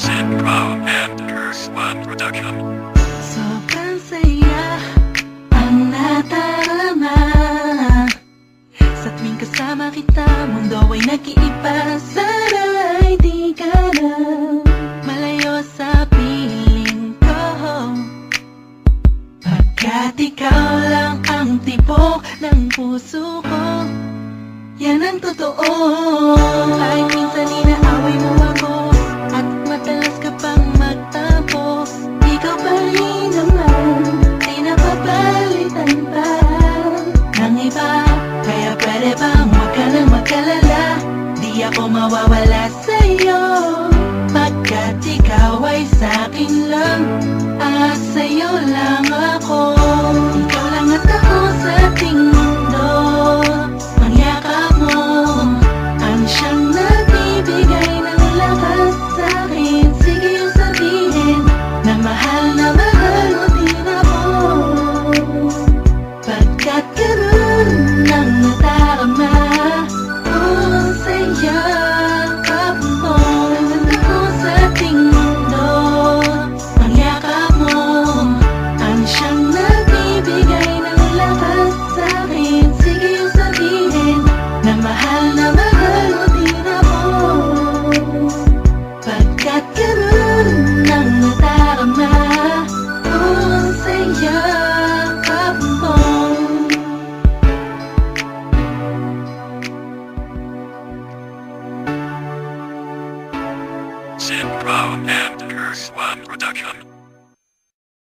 Synchro and Curse One Production. Sobrang saya ang nadarama sa tuwing kasama kita. Mundo ay nag-iiba, sana'y di ka na malayo sa piling ko, pagkat ikaw lang ang tibok ng puso ko. Yan ang totoo. Kahit minsan inaaway mo ako at madalas ka pang magtampo, ikaw pa rin naman, di napapalitan pa ng iba. Kaya pwede bang huwag ka nang mag-alala, di ako mawawala sa'yo, pagkat ikaw ay sa'kin lang at sa'yo lang ako. Ikaw lang at ako sa ating mundo. Ang yakap mo ang siyang nagbibigay ng lakas sa'kin. Sige yung sabihin na mahal mo din ako, pagkat ganun ang nadarama ko sa yakap mo. Nandun ako sa ating mundo. Ang yakap mo ang siyang nagbibigay ng lakas sa'kin. Sige yung sabihin na mahal mo din ako, pagkat ganun ang nadarama ko sa yakap mo. Synchro and Curse One Production.